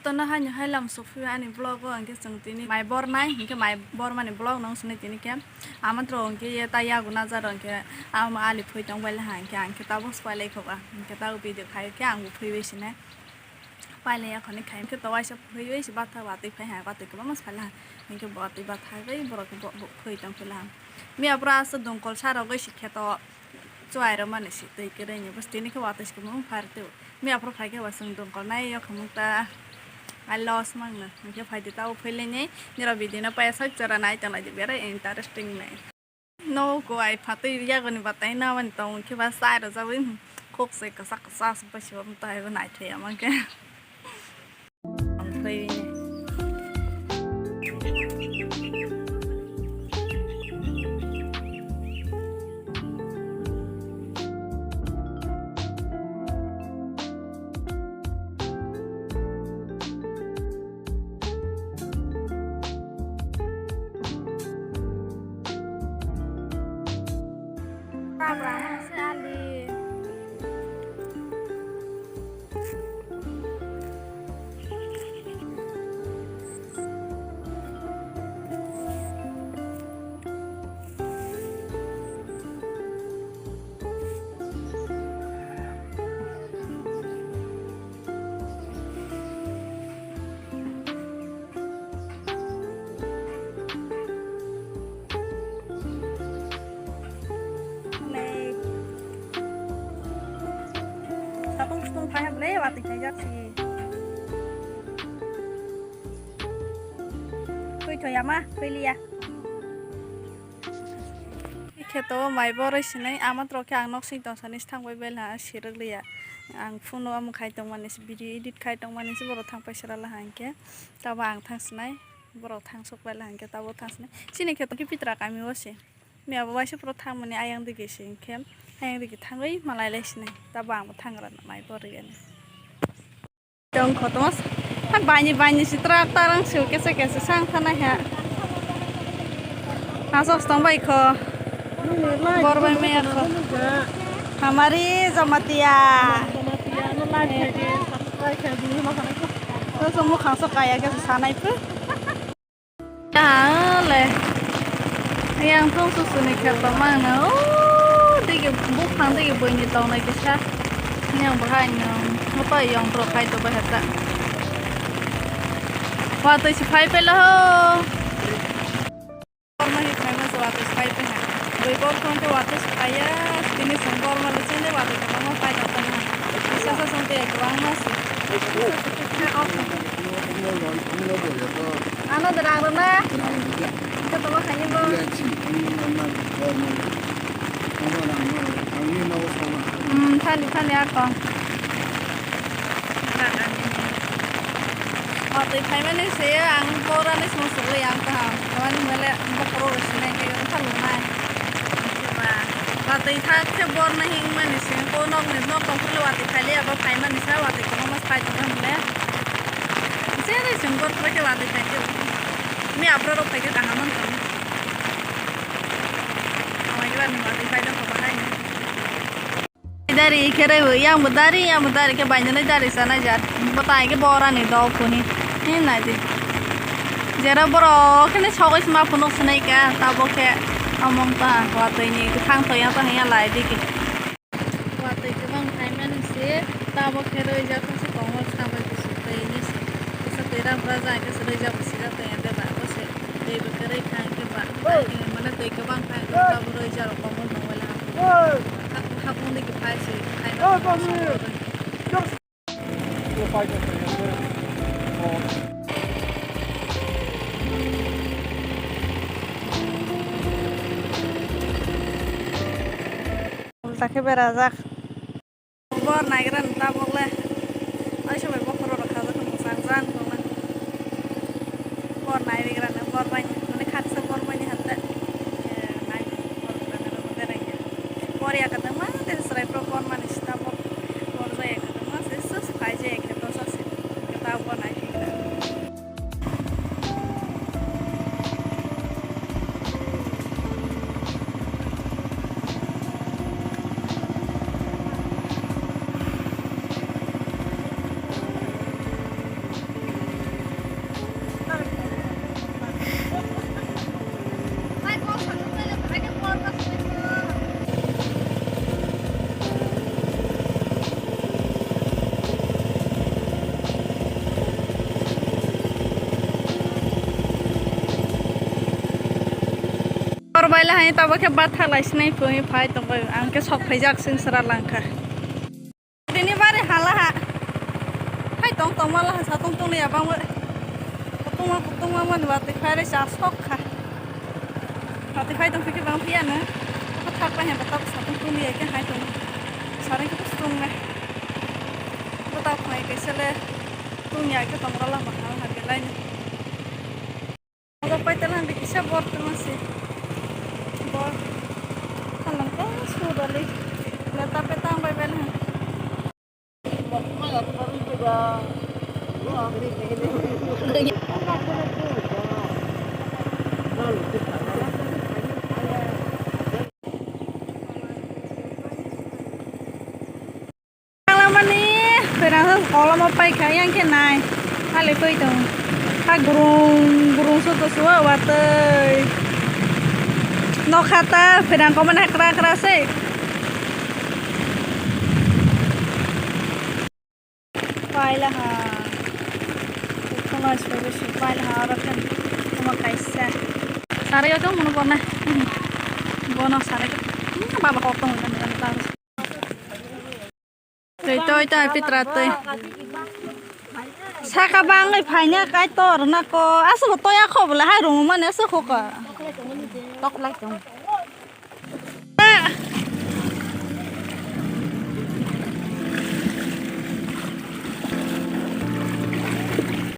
to na hanya halam sofi ani blog ko angke sungtini mai bor nai ingke mai bor mani blog nang suni tini ke amantro angke ye ta ya guna jar angke am ali phoi tong bal ha angke ta bos pale ko ba angke ta ubi de khai ke ang phoi be sine pale ya khone khai ke to wa sa phoi be si ba tha ba ti phai ha ba ti ko mas phala ingke ba ti ba thai be bor ko phoi tong phala mi apra sa dong kol sa ro ge sikhe to chuai ro mani si tei ke re ni bos tini ke wa tes ke mong pharte mi apro khai ke wa sung dong kol nai yo khmung ta I lost mangna ke faidi tau phele nei nira bidina paisa chara nai tana de very interesting nei no ko ai phati ya gani batai na man tong ke ba sai ra zawin khok se ka sak sa pa shom tai ba nai the amang ke phai Abraham sekali. Tung phai ham le wa ti khai jak si khui thoya ma khui liya kheto mai borai sinai amatro ke ang nok sing tong sani thang bai bel ha sirek liya ang phuno am khai tong mani video edit khai tong mani si boro thang paisara la hangke taba ang thang sinai boro thang sok bel hangke tabo thang sinai sini kheto ki pitra kami wase mi abo waise pro thang mani ayang de ge sing kem ayang de ge thangai malai le sinai taba ang thangra mai borai gani dong khotos tak banyi sitra tarang siu kese sang thana ha asos tong bai kho bor bai me kho hamari jamatia no lai ke subscribe ke di ma kana ko to somu khangso kaya ke sanai pu ya le yang thong su su ni kha pa ma na o de ke bu khang de ke boi ni tong na ke sa nyang bahai nyang apa yang pro khai to bahata wa to si phai pe lo और मैं khai ma so wa to phai pe ha doi bor kon te wa to phai ya tini sambor ma le chen de wa to ka ma phai ta na isa sa song te ek wang ma si ano dra ro na ke to khai ni bo thani a ko tôi thấy mấy cái xe ăn cô ra nó xuống sụp liền cả các bạn mới lại một pro rồi xe này cái thằng lùn này và tôi thấy cái bồn này hình mà nó xe cô nó còn phải là tôi thấy là bao phải mà nó sẽ là tôi cũng mất phải cho mình đấy xe này xe bồn phải cái là tôi thấy cái mình áp rồi phải cái cả hàng mình mấy cái bạn mà tôi thấy nó có bao nhiêu dari kere yang bedari ke banjane dari sana jar बताएंगे बोरा नहीं दो पुनी ये ना जी जरा बोरो कने छोगis ma पुनो सुनाई का तब के अमंग ता वातई नि थांग तो या तो है लाई दी के वातई के बंग थाइमन से तब के रे जा तो से कोमल थांग पे सुतई नि से तेरा ब्राजा के से जा बसिरा तो या दे बा से दे बकरे खाए के बा मने तो के बंग थांग तब रे जा कोमल न वाला हापुन दे के खाए से खाए Take berazak bor nairan ta bogle ai sobai bokro rakha da kum sang bogle bor nairan bor bani mane khaksa bor bani hatta nai bor bani bor bor ya kata ma te srai pro bor mani sta bor ja ya kata ma se sus khai je ek to sa se kata bor nai hai tabo ke batha laisnai pui phai tong angke sok phaijak sing sara langka dini bare hala ha hai tong tong mala sa tong tong ni abang tong ma man bati phai re sa sok kha bati phai tong phike bang phia na thak pa he batap sa tong tong ni ke hai tong sare ke tong na batap phai ke sele tong ya ke tong rala ma ha ke lai ni pai telan di kisah bor masih bor kalang ko sudah li leta petang pai bel kalau mani perang kalau mau pai kayang ke nai kali pai dong gurung suatu suwa watai no kata pedang kau mana keras sih paylah ha kalau sebagai paylah orang kan cuma kaisa sare itu mana pernah bono sare itu apa potong kan tahu itu tapi teratai Saka bangai phainya kai tor na ko asu to ya kho bla hai rum man asu kho ka tóc lấy chồng